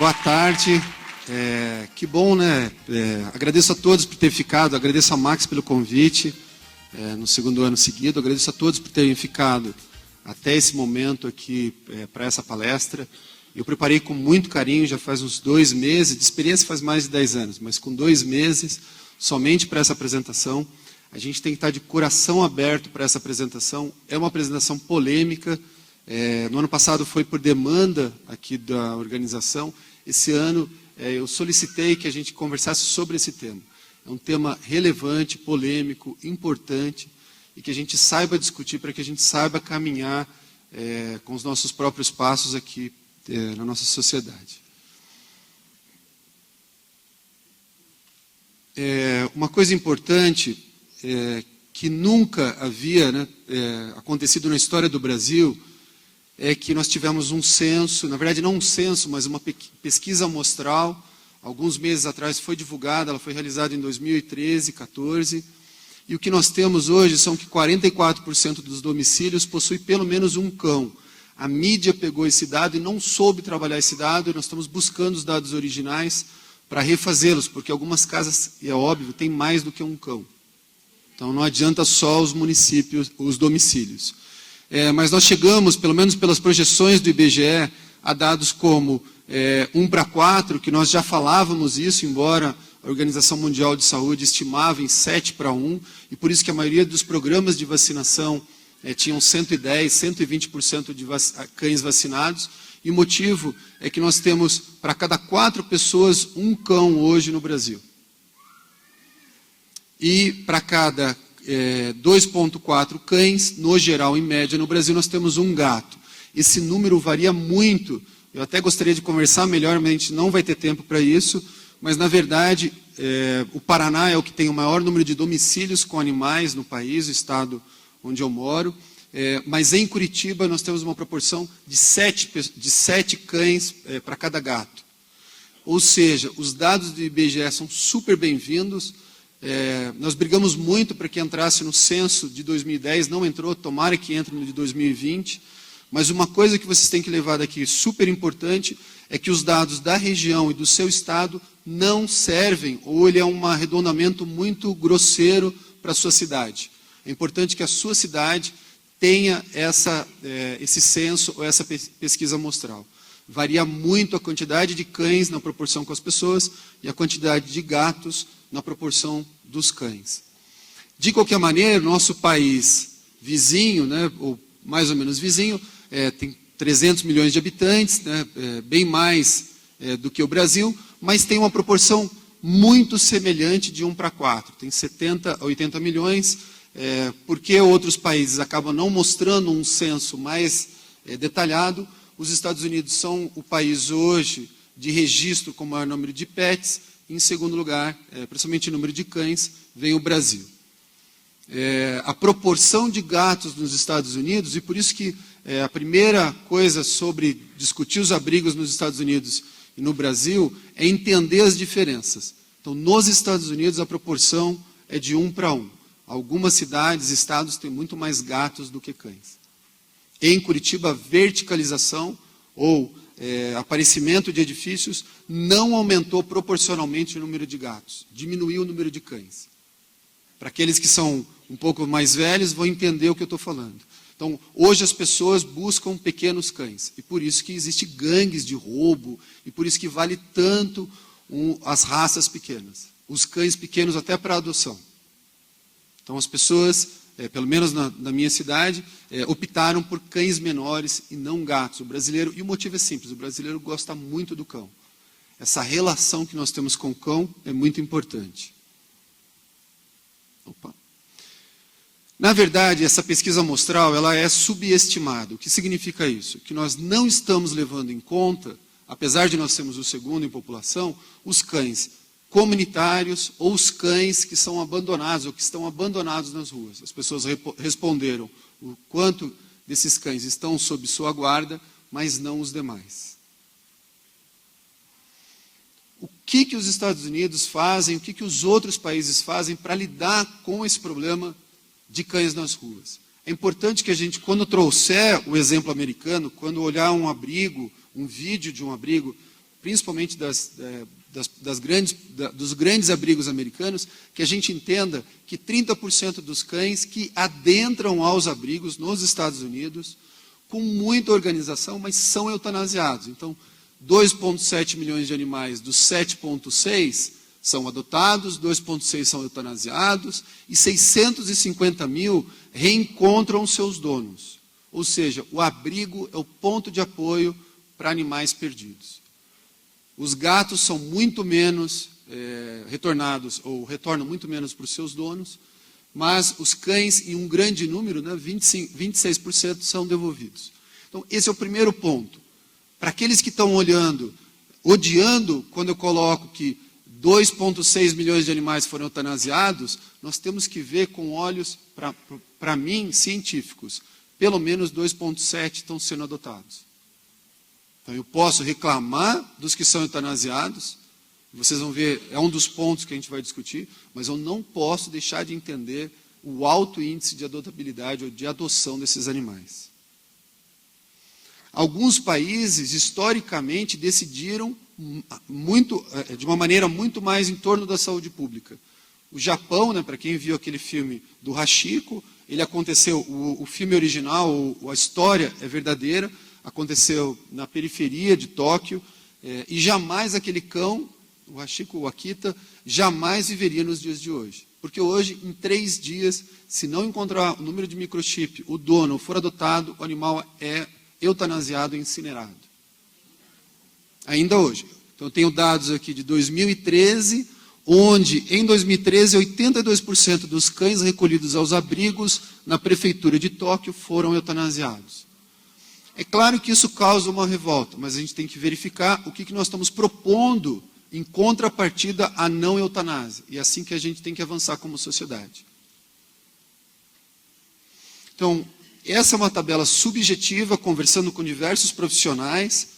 boa tarde. Que bom, né? Agradeço a todos por ter ficado, agradeço a Max pelo convite no segundo ano seguido, agradeço a todos por terem ficado até esse momento aqui para essa palestra. Eu preparei com muito carinho, já faz uns 2 meses, de experiência faz mais de 10 anos, mas com 2 meses, somente para essa apresentação. A gente tem que estar de coração aberto para essa apresentação. É uma apresentação polêmica. No ano passado foi por demanda aqui da organização. Esse ano eu solicitei que a gente conversasse sobre esse tema. É um tema relevante, polêmico, importante, e que a gente saiba discutir para que a gente saiba caminhar com os nossos próprios passos aqui na nossa sociedade. Uma coisa importante que nunca havia acontecido na história do Brasil é que nós tivemos um censo, na verdade não um censo, mas uma pesquisa amostral, alguns meses atrás foi divulgada, ela foi realizada em 2013, 14, e o que nós temos hoje são que 44% dos domicílios possuem pelo menos um cão. A mídia pegou esse dado e não soube trabalhar esse dado, e nós estamos buscando os dados originais para refazê-los, porque algumas casas, e é óbvio, tem mais do que um cão. Então não adianta só os municípios, os domicílios. Mas nós chegamos, pelo menos pelas projeções do IBGE, a dados como 1 para 4, que nós já falávamos isso, embora a Organização Mundial de Saúde estimava em 7 para 1, e por isso que a maioria dos programas de vacinação tinham 110, 120% de cães vacinados, e o motivo é que nós temos, para cada 4 pessoas, um cão hoje no Brasil. E para cada 2,4 cães, no geral, em média, no Brasil, nós temos um gato. Esse número varia muito. Eu até gostaria de conversar melhor, mas a gente não vai ter tempo para isso. Mas, na verdade, o Paraná é o que tem o maior número de domicílios com animais no país, o estado onde eu moro. Mas em Curitiba nós temos uma proporção de 7 cães para cada gato. Ou seja, os dados do IBGE são super bem-vindos. Nós brigamos muito para que entrasse no censo de 2010, não entrou, tomara que entre no de 2020, mas uma coisa que vocês têm que levar daqui, super importante, é que os dados da região e do seu estado não servem, ou ele é um arredondamento muito grosseiro para a sua cidade. É importante que a sua cidade tenha esse censo ou essa pesquisa amostral. Varia muito a quantidade de cães na proporção com as pessoas e a quantidade de gatos na proporção dos cães. De qualquer maneira, nosso país vizinho, ou mais ou menos vizinho, tem 300 milhões de habitantes, bem mais do que o Brasil, mas tem uma proporção muito semelhante de 1 para 4. Tem 70 a 80 milhões, porque outros países acabam não mostrando um censo mais detalhado. Os Estados Unidos são o país hoje de registro com o maior número de pets. Em segundo lugar, principalmente o número de cães, vem o Brasil. A proporção de gatos nos Estados Unidos, e por isso que a primeira coisa sobre discutir os abrigos nos Estados Unidos e no Brasil é entender as diferenças. Então, nos Estados Unidos, a proporção é de 1 para 1. Algumas cidades, estados, têm muito mais gatos do que cães. Em Curitiba, a verticalização ou aparecimento de edifícios não aumentou proporcionalmente o número de gatos, diminuiu o número de cães. Para aqueles que são um pouco mais velhos, vão entender o que eu estou falando. Então, hoje as pessoas buscam pequenos cães, e por isso que existe gangues de roubo, e por isso que vale tanto as raças pequenas, os cães pequenos até para adoção. Então, as pessoas, pelo menos na minha cidade, optaram por cães menores e não gatos. O brasileiro, e o motivo é simples, o brasileiro gosta muito do cão. Essa relação que nós temos com o cão é muito importante. Opa. Na verdade, essa pesquisa amostral ela é subestimada. O que significa isso? Que nós não estamos levando em conta, apesar de nós sermos o segundo em população, os cães comunitários ou os cães que são abandonados ou que estão abandonados nas ruas. As pessoas responderam o quanto desses cães estão sob sua guarda, mas não os demais. O que os Estados Unidos fazem, o que os outros países fazem para lidar com esse problema de cães nas ruas? É importante que a gente, quando trouxer o exemplo americano, quando olhar um abrigo, um vídeo de um abrigo, principalmente dos grandes abrigos americanos, que a gente entenda que 30% dos cães que adentram aos abrigos nos Estados Unidos, com muita organização, mas são eutanasiados. Então, 2,7 milhões de animais dos 7,6 são adotados, 2,6 são eutanasiados, e 650 mil reencontram seus donos. Ou seja, o abrigo é o ponto de apoio para animais perdidos. Os gatos são muito menos retornados, ou retornam muito menos para os seus donos, mas os cães, em um grande número, 26% são devolvidos. Então, esse é o primeiro ponto. Para aqueles que estão odiando, quando eu coloco que 2,6 milhões de animais foram eutanasiados, nós temos que ver com olhos, para mim, científicos. Pelo menos 2,7 estão sendo adotados. Então, eu posso reclamar dos que são eutanasiados, vocês vão ver, é um dos pontos que a gente vai discutir, mas eu não posso deixar de entender o alto índice de adotabilidade ou de adoção desses animais. Alguns países, historicamente, decidiram de uma maneira muito mais em torno da saúde pública. O Japão, para quem viu aquele filme do Hachiko, ele aconteceu, o filme original, a história é verdadeira, aconteceu na periferia de Tóquio, e jamais aquele cão, o Hachiko, o Akita, jamais viveria nos dias de hoje. Porque hoje, em 3 dias, se não encontrar o número de microchip, o dono for adotado, o animal é eutanasiado e incinerado. Ainda hoje. Então, eu tenho dados aqui de 2013, onde, em 2013, 82% dos cães recolhidos aos abrigos na prefeitura de Tóquio foram eutanasiados. É claro que isso causa uma revolta, mas a gente tem que verificar o que nós estamos propondo em contrapartida à não eutanásia. E é assim que a gente tem que avançar como sociedade. Então, essa é uma tabela subjetiva, conversando com diversos profissionais,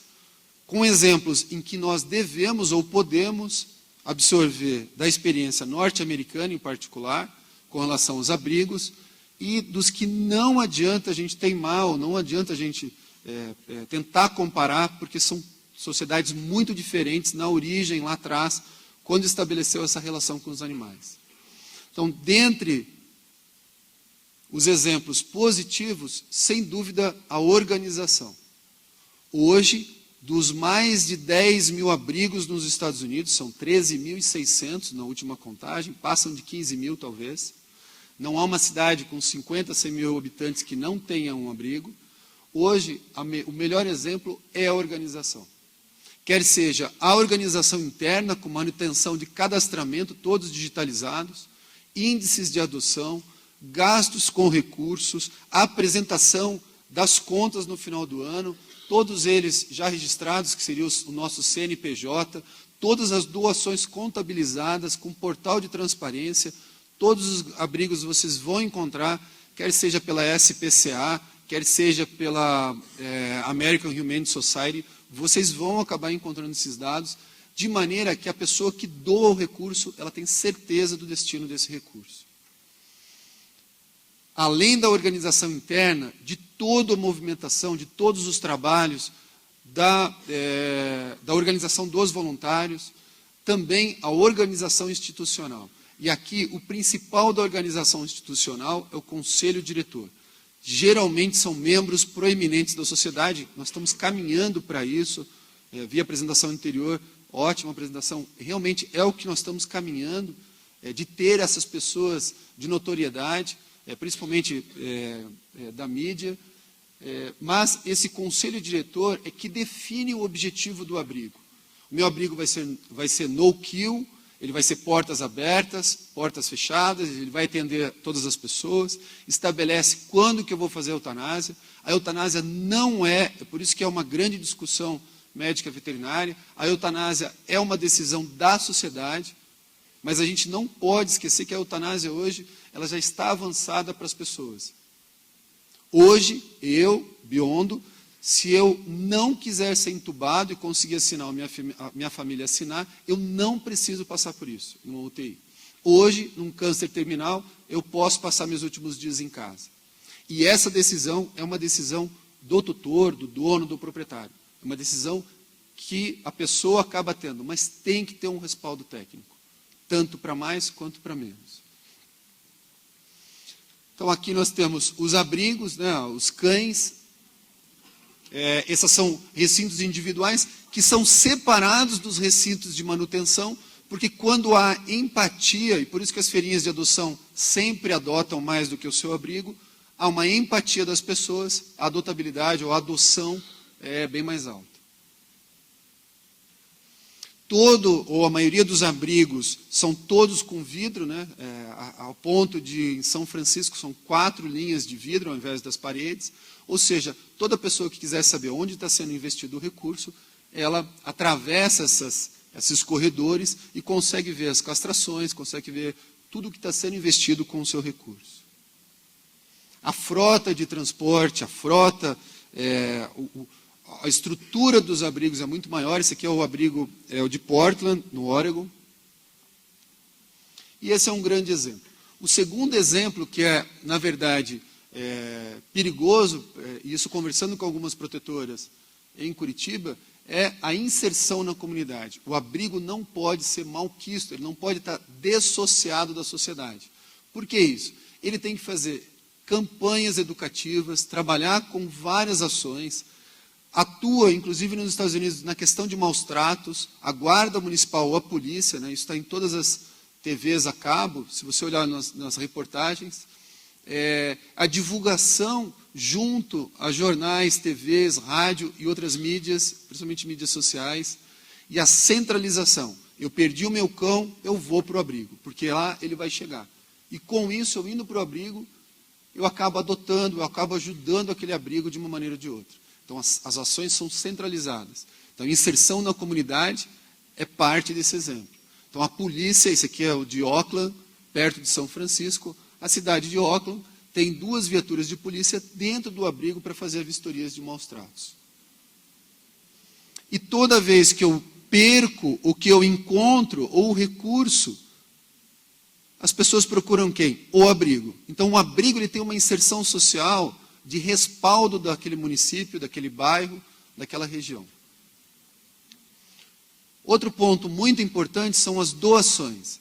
com exemplos em que nós devemos ou podemos absorver da experiência norte-americana, em particular, com relação aos abrigos, e dos que não adianta a gente teimar, ou não adianta a gente tentar comparar, porque são sociedades muito diferentes na origem, lá atrás, quando estabeleceu essa relação com os animais. Então, dentre os exemplos positivos, sem dúvida, a organização. Hoje, dos mais de 10 mil abrigos nos Estados Unidos, são 13.600 na última contagem, passam de 15 mil talvez. Não há uma cidade com 50, 100 mil habitantes que não tenha um abrigo. Hoje, o melhor exemplo é a organização. Quer seja a organização interna, com manutenção de cadastramento, todos digitalizados, índices de adoção, gastos com recursos, a apresentação das contas no final do ano, todos eles já registrados, que seria o nosso CNPJ, todas as doações contabilizadas com portal de transparência, todos os abrigos vocês vão encontrar, quer seja pela SPCA, quer seja pela American Humane Society, vocês vão acabar encontrando esses dados, de maneira que a pessoa que doa o recurso, ela tem certeza do destino desse recurso. Além da organização interna, de toda a movimentação, de todos os trabalhos, da organização dos voluntários, também a organização institucional. E aqui, o principal da organização institucional é o conselho diretor. Geralmente são membros proeminentes da sociedade, nós estamos caminhando para isso, vi a apresentação anterior, ótima apresentação, realmente é o que nós estamos caminhando, de ter essas pessoas de notoriedade, principalmente da mídia, mas esse conselho diretor é que define o objetivo do abrigo. O meu abrigo vai ser no kill, ele vai ser portas abertas, portas fechadas, ele vai atender todas as pessoas, estabelece quando que eu vou fazer a eutanásia. A eutanásia não é por isso que é uma grande discussão médica veterinária, a eutanásia é uma decisão da sociedade, mas a gente não pode esquecer que a eutanásia hoje, ela já está avançada para as pessoas. Hoje, eu, Biondo, se eu não quiser ser entubado e conseguir assinar, a minha família assinar, eu não preciso passar por isso, em uma UTI. Hoje, num câncer terminal, eu posso passar meus últimos dias em casa. E essa decisão é uma decisão do tutor, do dono, do proprietário. É uma decisão que a pessoa acaba tendo, mas tem que ter um respaldo técnico, tanto para mais quanto para menos. Então aqui nós temos os abrigos, né, os cães, esses são recintos individuais que são separados dos recintos de manutenção, porque quando há empatia, e por isso que as feirinhas de adoção sempre adotam mais do que o seu abrigo, há uma empatia das pessoas, a adotabilidade ou a adoção é bem mais alta. Ou a maioria dos abrigos são todos com vidro, né? Ao ponto de, em São Francisco, são 4 linhas de vidro ao invés das paredes, ou seja, toda pessoa que quiser saber onde está sendo investido o recurso, ela atravessa esses corredores e consegue ver as castrações, consegue ver tudo que está sendo investido com o seu recurso. A frota de transporte, a estrutura dos abrigos é muito maior. Esse aqui é o abrigo o de Portland, no Oregon. E esse é um grande exemplo. O segundo exemplo, que é, na verdade, perigoso, e isso conversando com algumas protetoras em Curitiba, é a inserção na comunidade. O abrigo não pode ser malquisto, ele não pode estar dissociado da sociedade. Por que isso? Ele tem que fazer campanhas educativas, trabalhar com várias ações, atua, inclusive nos Estados Unidos, na questão de maus tratos, a guarda municipal ou a polícia, né, isso está em todas as TVs a cabo, se você olhar nas reportagens, a divulgação junto a jornais, TVs, rádio e outras mídias, principalmente mídias sociais, e a centralização. Eu perdi o meu cão, eu vou para o abrigo, porque lá ele vai chegar. E com isso, eu indo para o abrigo, eu acabo adotando, eu acabo ajudando aquele abrigo de uma maneira ou de outra. Então, as ações são centralizadas. Então, inserção na comunidade é parte desse exemplo. Então, a polícia, esse aqui é o de Oakland, perto de São Francisco, a cidade de Oakland tem 2 viaturas de polícia dentro do abrigo para fazer vistorias de maus tratos. E toda vez que eu perco o que eu encontro, ou o recurso, as pessoas procuram quem? O abrigo. Então, o abrigo ele tem uma inserção social de respaldo daquele município, daquele bairro, daquela região. Outro ponto muito importante são as doações.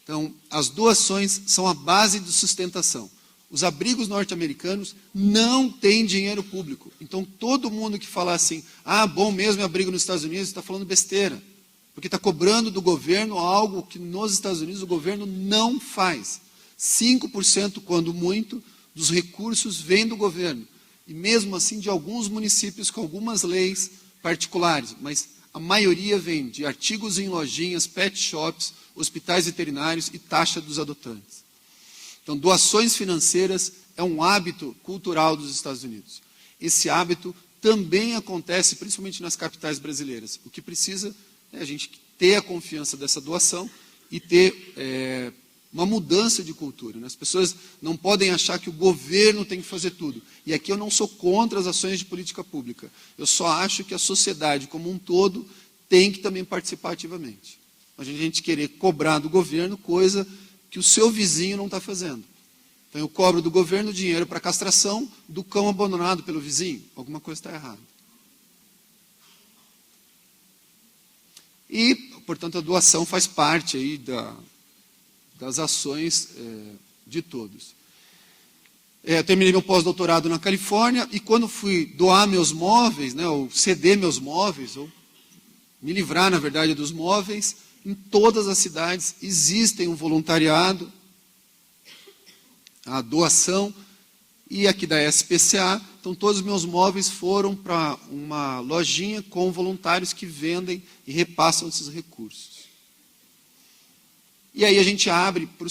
Então, as doações são a base de sustentação. Os abrigos norte-americanos não têm dinheiro público. Então, todo mundo que fala assim, bom mesmo é abrigo nos Estados Unidos, está falando besteira. Porque está cobrando do governo algo que nos Estados Unidos o governo não faz. 5%, quando muito, dos recursos vem do governo. E mesmo assim de alguns municípios com algumas leis particulares. Mas a maioria vem de artigos em lojinhas, pet shops, hospitais veterinários e taxa dos adotantes. Então, doações financeiras é um hábito cultural dos Estados Unidos. Esse hábito também acontece principalmente nas capitais brasileiras. O que precisa é a gente ter a confiança dessa doação e ter uma mudança de cultura. Né? As pessoas não podem achar que o governo tem que fazer tudo. E aqui eu não sou contra as ações de política pública. Eu só acho que a sociedade como um todo tem que também participar ativamente. A gente querer cobrar do governo coisa que o seu vizinho não está fazendo. Então eu cobro do governo dinheiro para castração do cão abandonado pelo vizinho. Alguma coisa está errada. E, portanto, a doação faz parte aí das ações de todos. Eu terminei meu pós-doutorado na Califórnia e quando fui doar meus móveis, né, ou ceder meus móveis, ou me livrar, na verdade, dos móveis, em todas as cidades existem um voluntariado, a doação, e aqui da SPCA, então todos os meus móveis foram para uma lojinha com voluntários que vendem e repassam esses recursos. E aí a gente abre para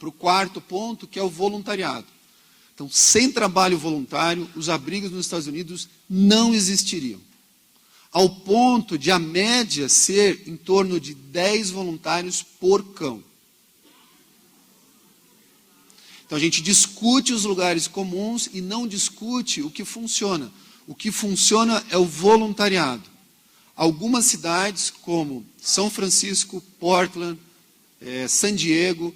o quarto ponto, que é o voluntariado. Então, sem trabalho voluntário, os abrigos nos Estados Unidos não existiriam. Ao ponto de a média ser em torno de 10 voluntários por cão. Então a gente discute os lugares comuns e não discute o que funciona. O que funciona é o voluntariado. Algumas cidades como São Francisco, Portland, San Diego,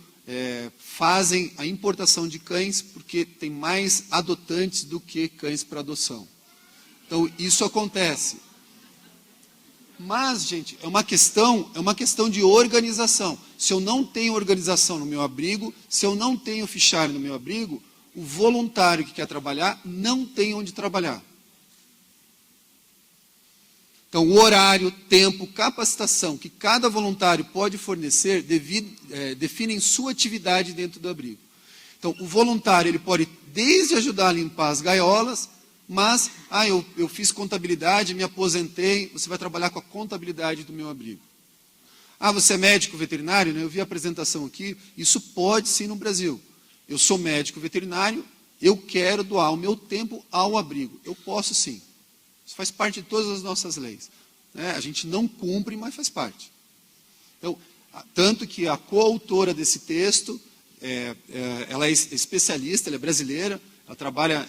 fazem a importação de cães porque tem mais adotantes do que cães para adoção. Então isso acontece. Mas, gente, é uma questão de organização. Se eu não tenho organização no meu abrigo, se eu não tenho fichário no meu abrigo, o voluntário que quer trabalhar não tem onde trabalhar. Então, o horário, tempo, capacitação que cada voluntário pode fornecer definem sua atividade dentro do abrigo. Então, o voluntário ele pode desde ajudar a limpar as gaiolas, mas, eu fiz contabilidade, me aposentei, você vai trabalhar com a contabilidade do meu abrigo. Você é médico veterinário? Né? Eu vi a apresentação aqui, isso pode sim no Brasil. Eu sou médico veterinário, eu quero doar o meu tempo ao abrigo. Eu posso sim. Isso faz parte de todas as nossas leis. Né? A gente não cumpre, mas faz parte. Então, tanto que a coautora desse texto, ela é especialista, ela é brasileira, ela trabalha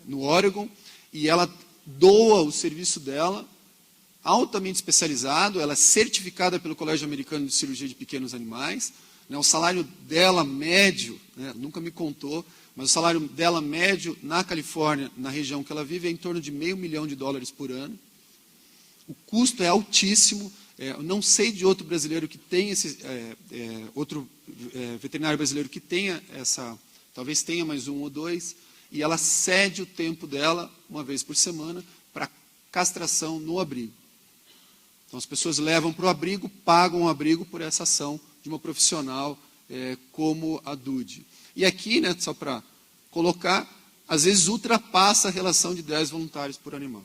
no Oregon, e ela doa o serviço dela, altamente especializado, ela é certificada pelo Colégio Americano de Cirurgia de Pequenos Animais, né? O salário dela médio, né, nunca me contou, mas o salário dela médio na Califórnia, na região que ela vive, é em torno de $500 mil por ano. O custo é altíssimo. Eu não sei de outro brasileiro que tenha veterinário brasileiro que tenha essa, talvez tenha mais um ou dois, e ela cede o tempo dela, uma vez por semana, para castração no abrigo. Então as pessoas levam para o abrigo, pagam o abrigo por essa ação de uma profissional como a Dude. E aqui, né, só para colocar, às vezes ultrapassa a relação de 10 voluntários por animal.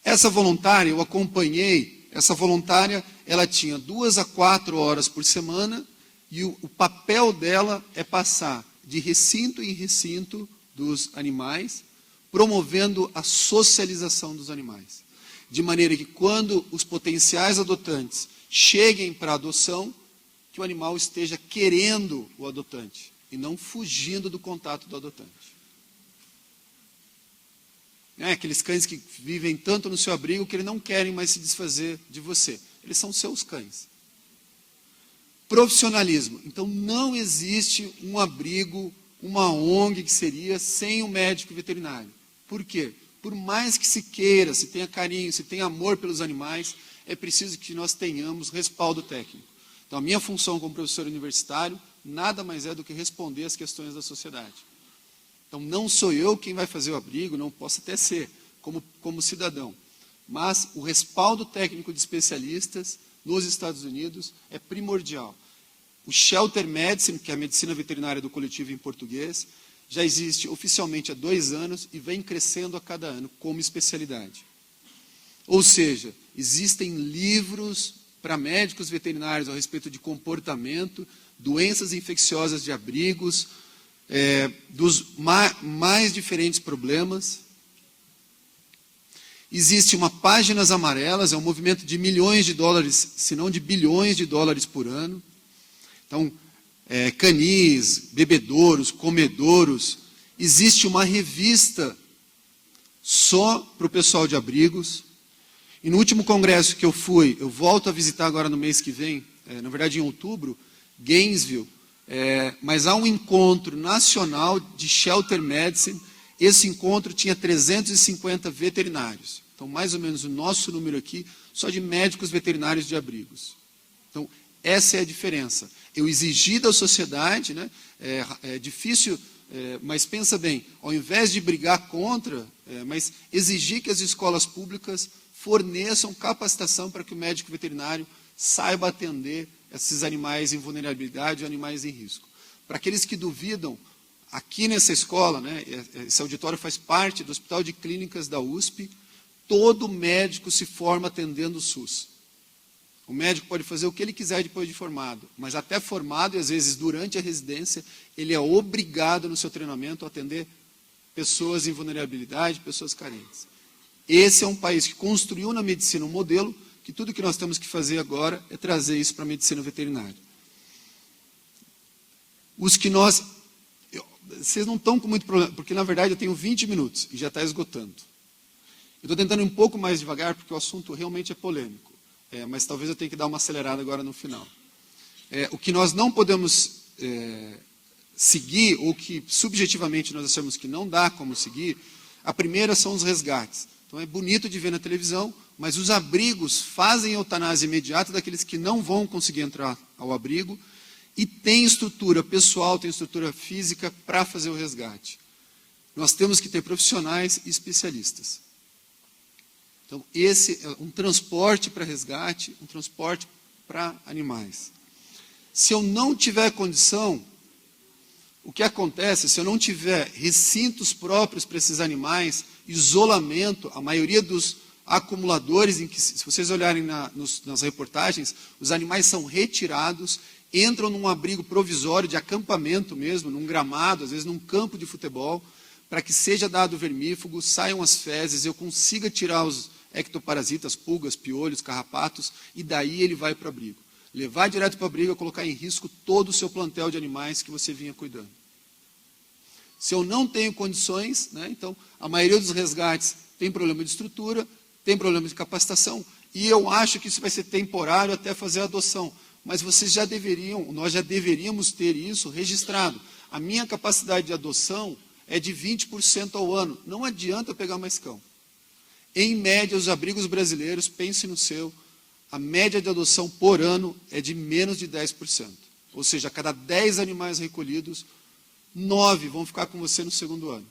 Essa voluntária, eu acompanhei, essa voluntária, ela tinha 2 a 4 horas por semana, e o papel dela é passar de recinto em recinto dos animais, promovendo a socialização dos animais. De maneira que quando os potenciais adotantes cheguem para a adoção, que o animal esteja querendo o adotante e não fugindo do contato do adotante. Aqueles cães que vivem tanto no seu abrigo que eles não querem mais se desfazer de você. Eles são seus cães. Profissionalismo. Então não existe um abrigo, uma ONG que seria sem um médico veterinário. Por quê? Por mais que se queira, se tenha carinho, se tenha amor pelos animais, é preciso que nós tenhamos respaldo técnico. Então, a minha função como professor universitário nada mais é do que responder às questões da sociedade. Então, não sou eu quem vai fazer o abrigo, não posso até ser, como cidadão. Mas o respaldo técnico de especialistas nos Estados Unidos é primordial. O Shelter Medicine, que é a medicina veterinária do coletivo em português, já existe oficialmente há 2 anos e vem crescendo a cada ano como especialidade. Ou seja, existem livros para médicos veterinários a respeito de comportamento, doenças infecciosas de abrigos, dos mais diferentes problemas. Existe uma Páginas Amarelas, é um movimento de milhões de dólares, se não de bilhões de dólares por ano. Então, canis, bebedouros, comedouros. Existe uma revista só para o pessoal de abrigos. E no último congresso que eu fui, eu volto a visitar agora no mês que vem, na verdade em outubro, Gainesville, mas há um encontro nacional de Shelter Medicine. Esse encontro tinha 350 veterinários. Então, mais ou menos o nosso número aqui, só de médicos veterinários de abrigos. Então, essa é a diferença. Eu exigi da sociedade, né, é difícil, mas pensa bem, ao invés de brigar contra, mas exigir que as escolas públicas forneçam capacitação para que o médico veterinário saiba atender esses animais em vulnerabilidade, animais em risco. Para aqueles que duvidam, aqui nessa escola, né, esse auditório faz parte do Hospital de Clínicas da USP, todo médico se forma atendendo o SUS. O médico pode fazer o que ele quiser depois de formado, mas até formado, e às vezes durante a residência, ele é obrigado no seu treinamento a atender pessoas em vulnerabilidade, pessoas carentes. Esse é um país que construiu na medicina um modelo que tudo que nós temos que fazer agora é trazer isso para a medicina veterinária. Os que vocês não estão com muito problema, porque na verdade eu tenho 20 minutos e já está esgotando. Eu estou tentando ir um pouco mais devagar, porque o assunto realmente é polêmico. Mas talvez eu tenha que dar uma acelerada agora no final. O que nós não podemos seguir, ou que subjetivamente nós achamos que não dá como seguir, a primeira são os resgates. Então, Então é bonito de ver na televisão, mas os abrigos fazem eutanásia imediata daqueles que não vão conseguir entrar ao abrigo e tem estrutura pessoal, tem estrutura física para fazer o resgate. Nós temos que ter profissionais e especialistas. Então, esse é um transporte para resgate, um transporte para animais. Se eu não tiver condição, o que acontece, se eu não tiver recintos próprios para esses animais, isolamento, a maioria dos acumuladores, em que, se vocês olharem nas reportagens, os animais são retirados, entram num abrigo provisório de acampamento mesmo, num gramado, às vezes num campo de futebol, para que seja dado vermífugo, saiam as fezes, eu consiga tirar os ectoparasitas, pulgas, piolhos, carrapatos, e daí ele vai para o abrigo. Levar direto para o abrigo é colocar em risco todo o seu plantel de animais que você vinha cuidando. Se eu não tenho condições, né, então a maioria dos resgates tem problema de estrutura, tem problema de capacitação, e eu acho que isso vai ser temporário até fazer a adoção. Mas vocês já deveriam, nós já deveríamos ter isso registrado. A minha capacidade de adoção é de 20% ao ano. Não adianta pegar mais cão. Em média, os abrigos brasileiros, pense no seu, a média de adoção por ano é de menos de 10%. Ou seja, a cada 10 animais recolhidos, 9 vão ficar com você no segundo ano.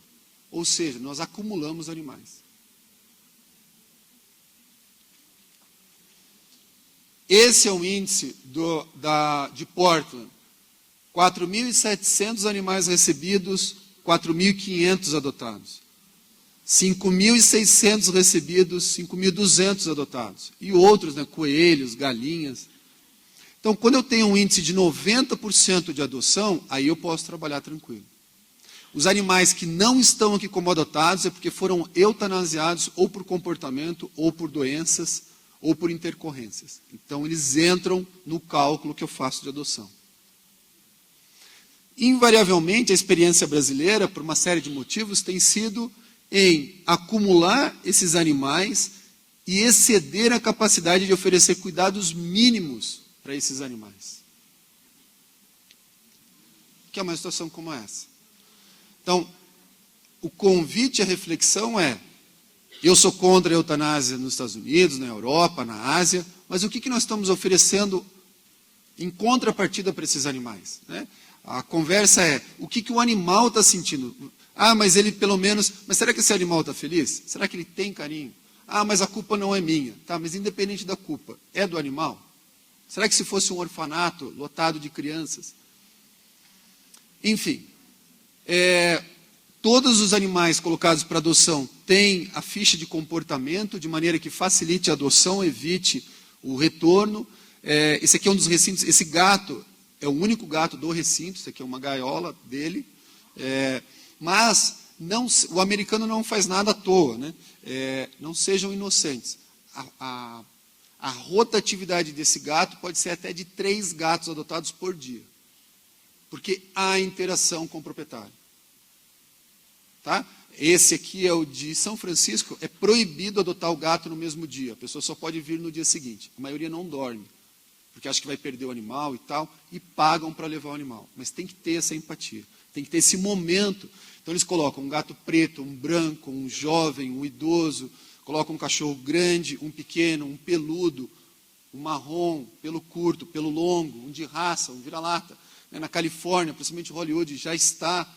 Ou seja, nós acumulamos animais. Esse é o índice de Portland. 4.700 animais recebidos, 4.500 adotados. 5.600 recebidos, 5.200 adotados. E outros, né, coelhos, galinhas. Então, quando eu tenho um índice de 90% de adoção, aí eu posso trabalhar tranquilo. Os animais que não estão aqui como adotados é porque foram eutanasiados ou por comportamento, ou por doenças, ou por intercorrências. Então, eles entram no cálculo que eu faço de adoção. Invariavelmente, a experiência brasileira, por uma série de motivos, tem sido em acumular esses animais e exceder a capacidade de oferecer cuidados mínimos para esses animais. Que é uma situação como essa. Então, o convite à reflexão é: eu sou contra a eutanásia nos Estados Unidos, na Europa, na Ásia, mas o que nós estamos oferecendo em contrapartida para esses animais, né? A conversa é, o que o animal está sentindo? Ah, mas ele pelo menos... Mas será que esse animal está feliz? Será que ele tem carinho? Ah, mas a culpa não é minha. Tá, mas independente da culpa, é do animal? Será que se fosse um orfanato lotado de crianças? Enfim, todos os animais colocados para adoção têm a ficha de comportamento, de maneira que facilite a adoção, evite o retorno. Esse aqui é um dos recintos, esse gato é o único gato do recinto, isso aqui é uma gaiola dele, mas o americano não faz nada à toa, né? Não sejam inocentes. A rotatividade desse gato pode ser até de 3 gatos adotados por dia, porque há interação com o proprietário. Tá? Esse aqui é o de São Francisco, é proibido adotar o gato no mesmo dia, a pessoa só pode vir no dia seguinte, a maioria não dorme, porque acha que vai perder o animal e tal, e pagam para levar o animal. Mas tem que ter essa empatia, tem que ter esse momento. Então eles colocam um gato preto, um branco, um jovem, um idoso, colocam um cachorro grande, um pequeno, um peludo, um marrom, pelo curto, pelo longo, um de raça, um vira-lata. Na Califórnia, principalmente Hollywood, já está,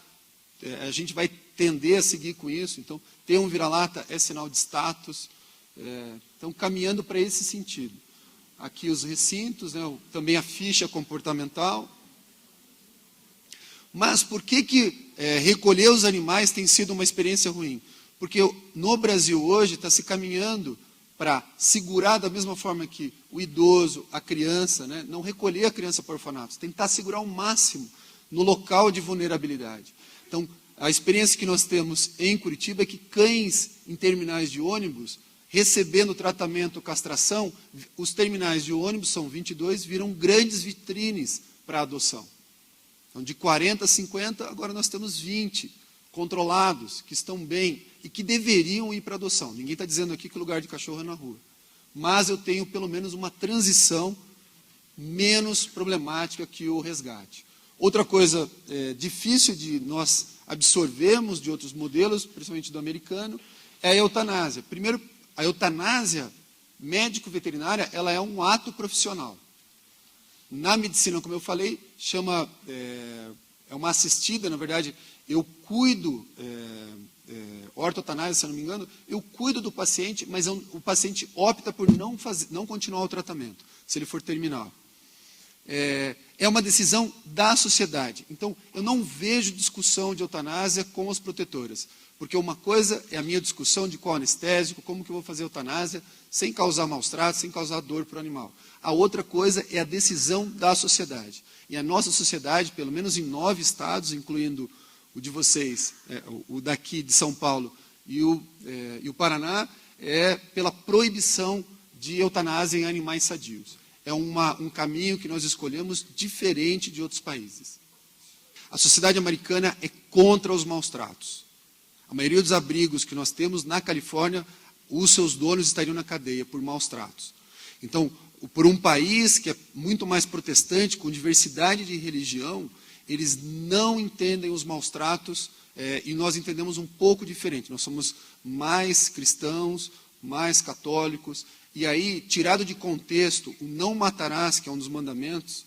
a gente vai tender a seguir com isso. Então, ter um vira-lata é sinal de status. Então, caminhando para esse sentido. Aqui os recintos, né, também a ficha comportamental. Mas por que recolher os animais tem sido uma experiência ruim? Porque no Brasil hoje está se caminhando para segurar da mesma forma que o idoso, a criança, né, não recolher a criança para orfanatos, tentar segurar ao máximo no local de vulnerabilidade. Então, a experiência que nós temos em Curitiba é que cães em terminais de ônibus, recebendo tratamento, castração, os terminais de ônibus, são 22, viram grandes vitrines para adoção. Então, de 40 a 50, agora nós temos 20 controlados, que estão bem e que deveriam ir para adoção. Ninguém está dizendo aqui que o lugar de cachorro é na rua. Mas eu tenho pelo menos uma transição menos problemática que o resgate. Outra coisa difícil de nós absorvermos de outros modelos, principalmente do americano, é a eutanásia. Primeiro, a eutanásia médico-veterinária, ela é um ato profissional. Na medicina, como eu falei, é uma assistida, na verdade, eu cuido, ortoeutanásia, se eu não me engano, eu cuido do paciente, mas o paciente opta por não continuar o tratamento, se ele for terminal. É uma decisão da sociedade. Então, eu não vejo discussão de eutanásia com as protetoras, porque uma coisa é a minha discussão de qual anestésico, como que eu vou fazer eutanásia, sem causar maus tratos, sem causar dor para o animal. A outra coisa é a decisão da sociedade. E a nossa sociedade, pelo menos em 9 estados, incluindo o de vocês, o daqui de São Paulo e o Paraná, é pela proibição de eutanásia em animais sadios. É um caminho que nós escolhemos diferente de outros países. A sociedade americana é contra os maus tratos. A maioria dos abrigos que nós temos na Califórnia, os seus donos estariam na cadeia por maus tratos. Então, por um país que é muito mais protestante, com diversidade de religião, eles não entendem os maus tratos e nós entendemos um pouco diferente. Nós somos mais cristãos, mais católicos. E aí, tirado de contexto, o não matarás, que é um dos mandamentos,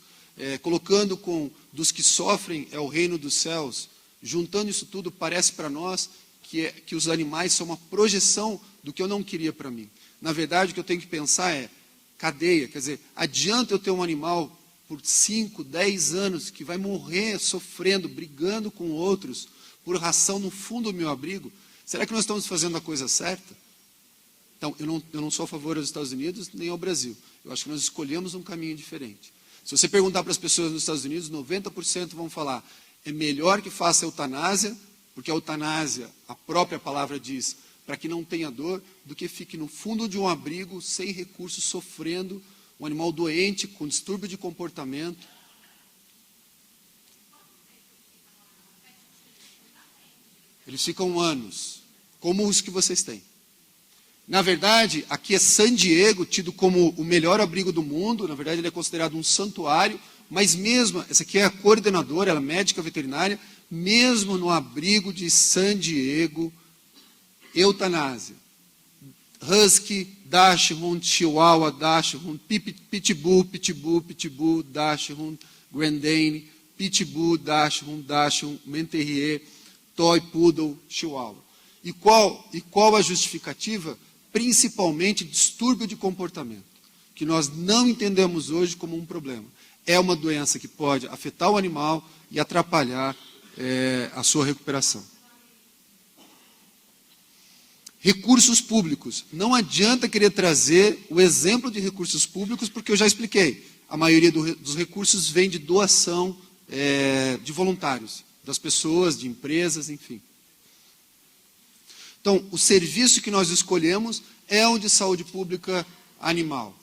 colocando com dos que sofrem é o reino dos céus, juntando isso tudo, parece para nós que os animais são uma projeção do que eu não queria para mim. Na verdade, o que eu tenho que pensar é cadeia, quer dizer, adianta eu ter um animal por 5, 10 anos que vai morrer sofrendo, brigando com outros por ração no fundo do meu abrigo? Será que nós estamos fazendo a coisa certa? Então, eu não sou a favor dos Estados Unidos nem ao Brasil. Eu acho que nós escolhemos um caminho diferente. Se você perguntar para as pessoas nos Estados Unidos, 90% vão falar, é melhor que faça eutanásia, porque a eutanásia, a própria palavra diz, para que não tenha dor, do que fique no fundo de um abrigo, sem recursos, sofrendo, um animal doente, com distúrbio de comportamento. Eles ficam anos, como os que vocês têm. Na verdade, aqui é San Diego, tido como o melhor abrigo do mundo. Na verdade, ele é considerado um santuário. Mas mesmo, essa aqui é a coordenadora, ela é médica veterinária, mesmo no abrigo de San Diego, eutanásia. Husky, Dachshund, Chihuahua, Dachshund, Pitbull, Pitbull, Pitbull, Dachshund, Grand Dane, Pitbull, Dachshund, Dachshund, Menterrier, Toy Poodle, Chihuahua. E qual a justificativa? Principalmente distúrbio de comportamento, que nós não entendemos hoje como um problema. É uma doença que pode afetar o animal e atrapalhar a sua recuperação. Recursos públicos. Não adianta querer trazer o exemplo de recursos públicos, porque eu já expliquei. A maioria dos recursos vem de doação de voluntários, das pessoas, de empresas, enfim. Então, o serviço que nós escolhemos é o de saúde pública animal.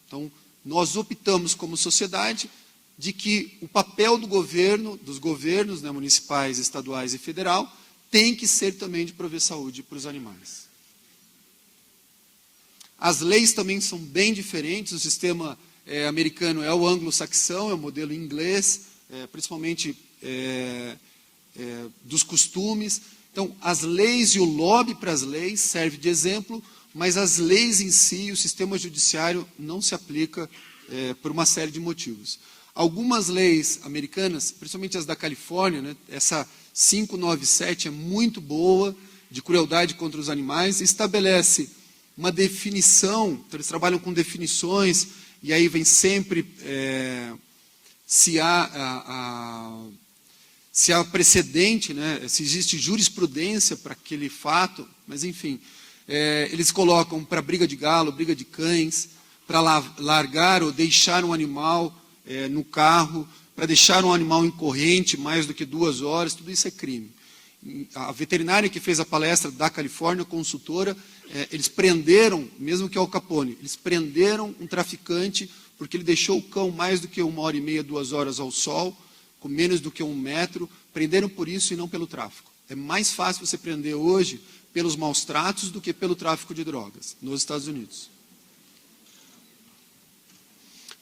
Então, nós optamos como sociedade de que o papel do governo, dos governos, né, municipais, estaduais e federal, tem que ser também de prover saúde para os animais. As leis também são bem diferentes. O sistema americano é o anglo-saxão, é o modelo inglês, principalmente dos costumes. Então, as leis e o lobby para as leis serve de exemplo, mas as leis em si, o sistema judiciário não se aplica por uma série de motivos. Algumas leis americanas, principalmente as da Califórnia, né, essa 597 é muito boa, de crueldade contra os animais, estabelece uma definição, então eles trabalham com definições, e aí vem sempre se há precedente, né, se existe jurisprudência para aquele fato, mas enfim, eles colocam para briga de galo, briga de cães, para largar ou deixar um animal no carro, para deixar um animal em corrente mais do que 2 horas, tudo isso é crime. A veterinária que fez a palestra da Califórnia, consultora, eles prenderam, mesmo que Al Capone, eles prenderam um traficante porque ele deixou o cão mais do que 1h30, 2 horas ao sol, com menos do que 1 metro, prenderam por isso e não pelo tráfico. É mais fácil você prender hoje pelos maus tratos do que pelo tráfico de drogas nos Estados Unidos.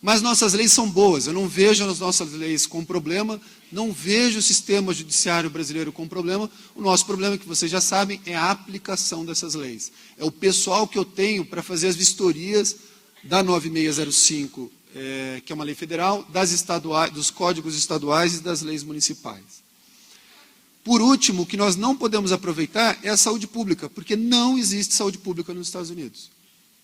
Mas nossas leis são boas, eu não vejo as nossas leis com problema, não vejo o sistema judiciário brasileiro com problema. O nosso problema, que vocês já sabem, é a aplicação dessas leis. É o pessoal que eu tenho para fazer as vistorias da 9605, que é uma lei federal, dos códigos estaduais e das leis municipais. Por último, o que nós não podemos aproveitar é a saúde pública, porque não existe saúde pública nos Estados Unidos.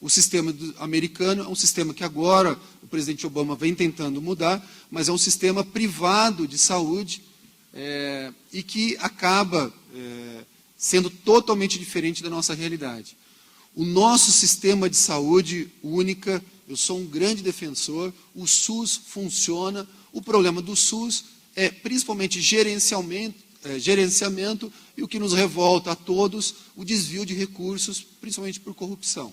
O sistema americano é um sistema que agora o presidente Obama vem tentando mudar, mas é um sistema privado de saúde e que acaba sendo totalmente diferente da nossa realidade. O nosso sistema de saúde única, eu sou um grande defensor, o SUS funciona, o problema do SUS é principalmente gerenciamento e o que nos revolta a todos, o desvio de recursos, principalmente por corrupção.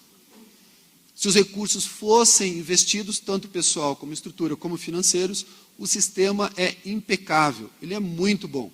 Se os recursos fossem investidos, tanto pessoal como estrutura, como financeiros, o sistema é impecável, ele é muito bom.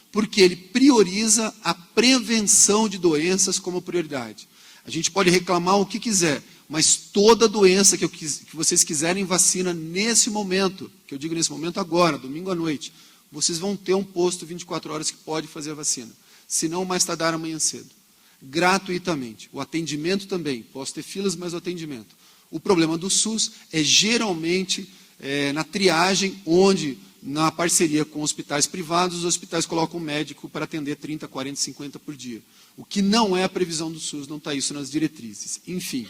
Porque ele prioriza a prevenção de doenças como prioridade. A gente pode reclamar o que quiser, mas toda doença que vocês quiserem vacina nesse momento, que eu digo nesse momento agora, domingo à noite, vocês vão ter um posto 24 horas que pode fazer a vacina. Se não, mais tardar amanhã cedo. Gratuitamente. O atendimento também. Posso ter filas, mas o atendimento. O problema do SUS é geralmente na triagem, onde, na parceria com hospitais privados, os hospitais colocam um médico para atender 30, 40, 50 por dia. O que não é a previsão do SUS, não está isso nas diretrizes. Enfim.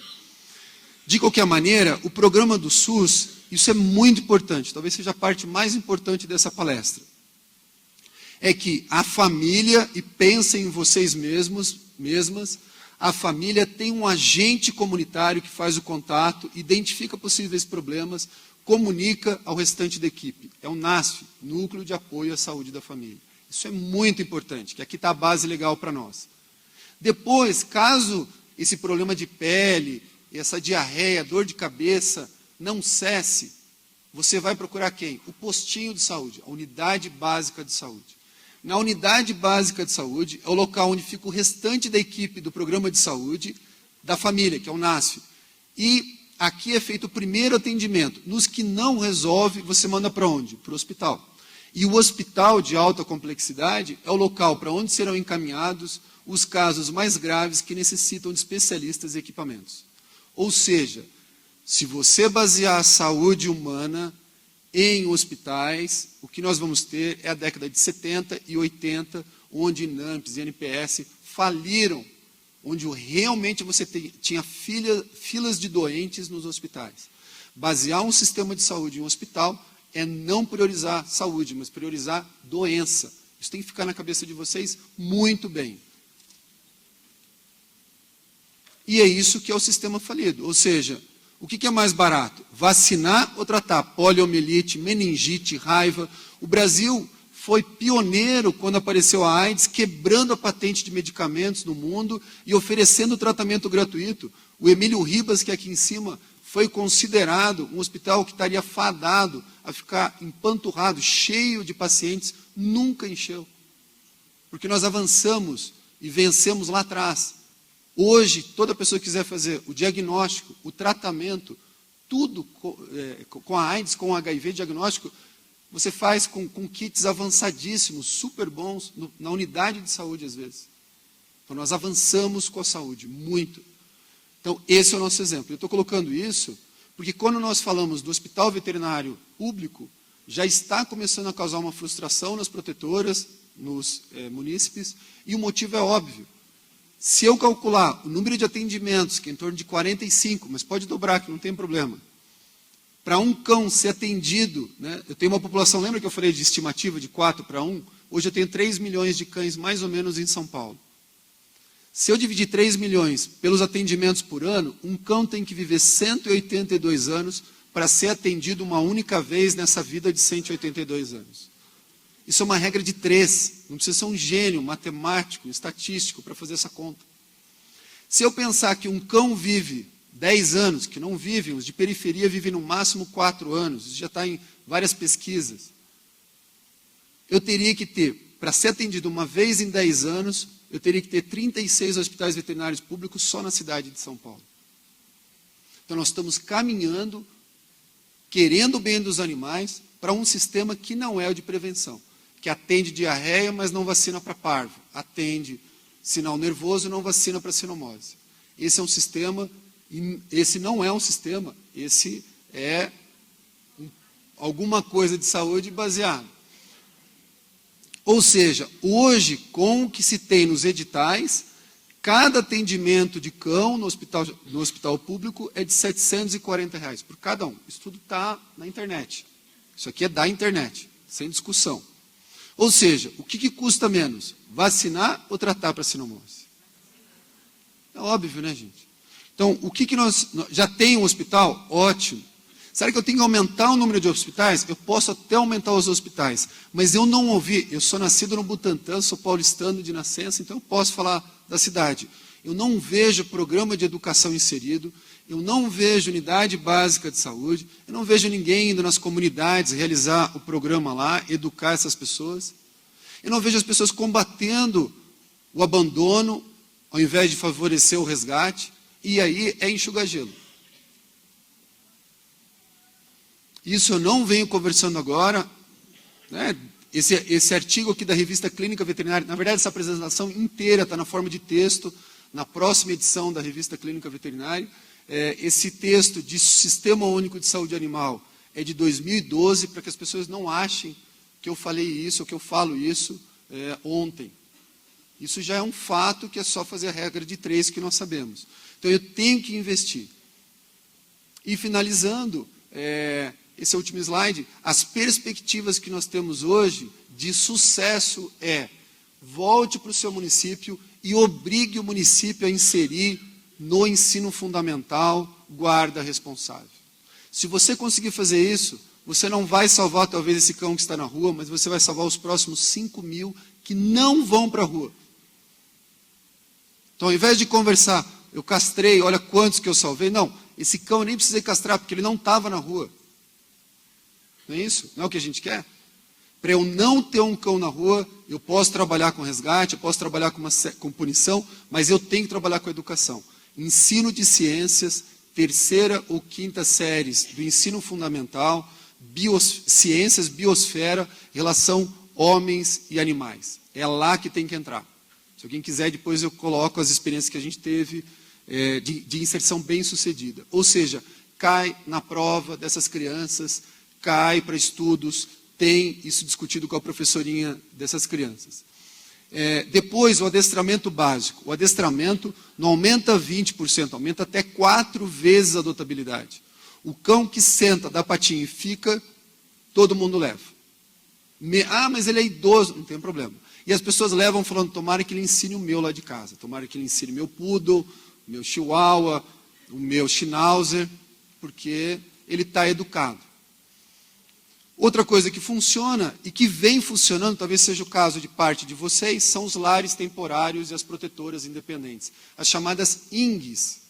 De qualquer maneira, o programa do SUS, isso é muito importante, talvez seja a parte mais importante dessa palestra. É que a família, e pensem em vocês mesmas, a família tem um agente comunitário que faz o contato, identifica possíveis problemas, comunica ao restante da equipe. É o NASF, Núcleo de Apoio à Saúde da Família. Isso é muito importante, que aqui está a base legal para nós. Depois, caso esse problema de pele, essa diarreia, dor de cabeça, não cesse, você vai procurar quem? O postinho de saúde, a unidade básica de saúde. Na unidade básica de saúde, é o local onde fica o restante da equipe do programa de saúde, da família, que é o NASF. E aqui é feito o primeiro atendimento. Nos que não resolve, você manda para onde? Para o hospital. E o hospital de alta complexidade é o local para onde serão encaminhados os casos mais graves que necessitam de especialistas e equipamentos. Ou seja, se você basear a saúde humana em hospitais, o que nós vamos ter é a década de 70 e 80, onde INAMPs e NPS faliram, onde realmente você tinha filas de doentes nos hospitais. Basear um sistema de saúde em um hospital é não priorizar saúde, mas priorizar doença. Isso tem que ficar na cabeça de vocês muito bem. E é isso que é o sistema falido, ou seja, o que é mais barato? Vacinar ou tratar poliomielite, meningite, raiva? O Brasil foi pioneiro quando apareceu a AIDS, quebrando a patente de medicamentos no mundo e oferecendo tratamento gratuito. O Emílio Ribas, que é aqui em cima, foi considerado um hospital que estaria fadado a ficar empanturrado, cheio de pacientes, nunca encheu. Porque nós avançamos e vencemos lá atrás. Hoje, toda pessoa que quiser fazer o diagnóstico, o tratamento, tudo com a AIDS, com o HIV diagnóstico, você faz com kits avançadíssimos, super bons, na unidade de saúde às vezes. Então nós avançamos com a saúde, muito. Então esse é o nosso exemplo. Eu estou colocando isso porque quando nós falamos do hospital veterinário público, já está começando a causar uma frustração nas protetoras, nos munícipes, e o motivo é óbvio. Se eu calcular o número de atendimentos, que é em torno de 45, mas pode dobrar, que não tem problema, para um cão ser atendido, né, eu tenho uma população, lembra que eu falei de estimativa de 4 para 1? Hoje eu tenho 3 milhões de cães, mais ou menos, em São Paulo. Se eu dividir 3 milhões pelos atendimentos por ano, um cão tem que viver 182 anos para ser atendido uma única vez nessa vida de 182 anos. Isso é uma regra de 3. Não precisa ser um gênio, matemático, estatístico para fazer essa conta. Se eu pensar que um cão vive 10 anos, que não vivem, os de periferia vivem no máximo 4 anos, isso já está em várias pesquisas. Eu teria que ter, para ser atendido uma vez em 10 anos, eu teria que ter 36 hospitais veterinários públicos só na cidade de São Paulo. Então nós estamos caminhando querendo o bem dos animais, para um sistema que não é o de prevenção, que atende diarreia, mas não vacina para parvo, atende sinal nervoso e não vacina para sinomose. Esse é um sistema, esse não é um sistema, esse é alguma coisa de saúde baseada. Ou seja, hoje, com o que se tem nos editais, cada atendimento de cão no hospital público é de R$ 740 por cada um. Isso tudo está na internet. Isso aqui é da internet, sem discussão. Ou seja, o que custa menos? Vacinar ou tratar para sinomose? É óbvio, né, gente? Então, o que nós... Já tem um hospital? Ótimo. Será que eu tenho que aumentar o número de hospitais? Eu posso até aumentar os hospitais, mas eu não ouvi, eu sou nascido no Butantã, sou paulistano de nascença, então eu posso falar da cidade. Eu não vejo programa de educação inserido, eu não vejo unidade básica de saúde, eu não vejo ninguém indo nas comunidades realizar o programa lá, educar essas pessoas. Eu não vejo as pessoas combatendo o abandono, ao invés de favorecer o resgate, e aí é enxugar gelo. Isso eu não venho conversando agora, né? Esse artigo aqui da Revista Clínica Veterinária, na verdade essa apresentação inteira está na forma de texto, na próxima edição da Revista Clínica Veterinária. Esse texto de Sistema Único de Saúde Animal é de 2012, para que as pessoas não achem que eu falei isso, ou que eu falo isso ontem. Isso já é um fato que é só fazer a regra de 3 que nós sabemos. Então eu tenho que investir. E finalizando, esse é o último slide, as perspectivas que nós temos hoje de sucesso volte para o seu município e obrigue o município a inserir no ensino fundamental guarda responsável. Se você conseguir fazer isso, você não vai salvar talvez esse cão que está na rua, mas você vai salvar os próximos 5.000 que não vão para a rua. Então, ao invés de conversar, eu castrei, olha quantos que eu salvei, não, esse cão eu nem precisei castrar, porque ele não estava na rua. Não é isso? Não é o que a gente quer? Para eu não ter um cão na rua, eu posso trabalhar com resgate, eu posso trabalhar com punição, mas eu tenho que trabalhar com educação. Ensino de ciências, 3ª ou 5ª séries do ensino fundamental, ciências, biosfera, relação homens e animais. É lá que tem que entrar. Se alguém quiser, depois eu coloco as experiências que a gente teve de inserção bem sucedida. Ou seja, cai na prova dessas crianças, cai para estudos, tem isso discutido com a professorinha dessas crianças. Depois, o adestramento básico. O adestramento não aumenta 20%, aumenta até 4 vezes a adotabilidade. O cão que senta, dá patinha e fica, todo mundo leva. Mas ele é idoso, não tem problema. E as pessoas levam falando, tomara que ele ensine o meu lá de casa, tomara que ele ensine meu poodle, o meu chihuahua, o meu schnauzer, porque ele está educado. Outra coisa que funciona e que vem funcionando, talvez seja o caso de parte de vocês, são os lares temporários e as protetoras independentes. As chamadas INGs,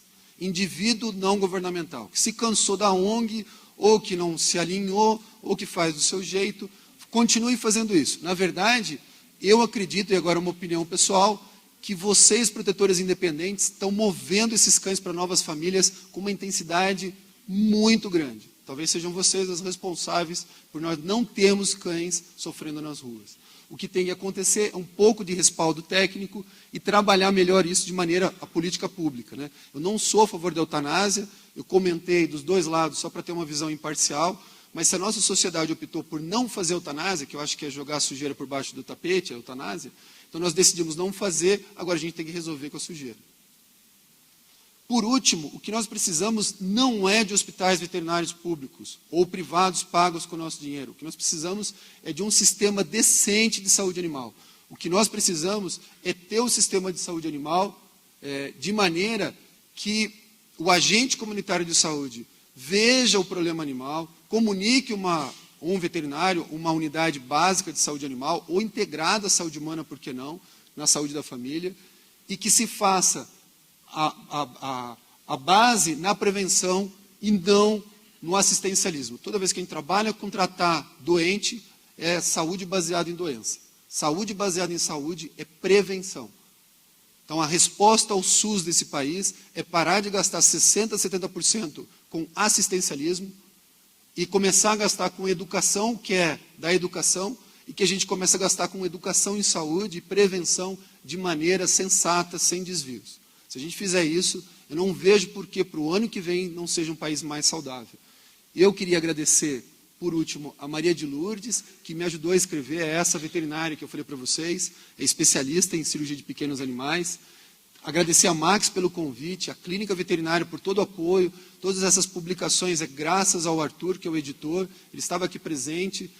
indivíduo não governamental, que se cansou da ONG, ou que não se alinhou, ou que faz do seu jeito, continue fazendo isso. Na verdade, eu acredito, e agora uma opinião pessoal, que vocês, protetores independentes, estão movendo esses cães para novas famílias com uma intensidade muito grande. Talvez sejam vocês as responsáveis por nós não termos cães sofrendo nas ruas. O que tem que acontecer é um pouco de respaldo técnico e trabalhar melhor isso de maneira a política pública, né? Eu não sou a favor da eutanásia, eu comentei dos dois lados só para ter uma visão imparcial, mas se a nossa sociedade optou por não fazer eutanásia, que eu acho que é jogar a sujeira por baixo do tapete, a eutanásia, então nós decidimos não fazer, agora a gente tem que resolver com a sujeira. Por último, o que nós precisamos não é de hospitais veterinários públicos ou privados pagos com o nosso dinheiro. O que nós precisamos é de um sistema decente de saúde animal. O que nós precisamos é ter um sistema de saúde animal de maneira que o agente comunitário de saúde veja o problema animal, comunique um veterinário, uma unidade básica de saúde animal, ou integrada à saúde humana, por que não, na saúde da família, e que se faça a base na prevenção e não no assistencialismo. Toda vez que a gente trabalha com tratar doente, é saúde baseada em doença. Saúde baseada em saúde é prevenção. Então, a resposta ao SUS desse país é parar de gastar 60%, 70% com assistencialismo e começar a gastar com educação, que é da educação, e que a gente comece a gastar com educação em saúde e prevenção de maneira sensata, sem desvios. Se a gente fizer isso, eu não vejo por que para o ano que vem não seja um país mais saudável. Eu queria agradecer, por último, a Maria de Lourdes, que me ajudou a escrever, é essa veterinária que eu falei para vocês, é especialista em cirurgia de pequenos animais. Agradecer a Max pelo convite, a Clínica Veterinária por todo o apoio, todas essas publicações, graças ao Arthur, que é o editor, ele estava aqui presente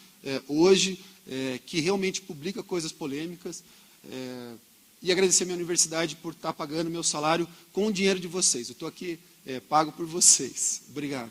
hoje, que realmente publica coisas polêmicas, e agradecer a minha universidade por estar pagando meu salário com o dinheiro de vocês. Eu estou aqui pago por vocês. Obrigado.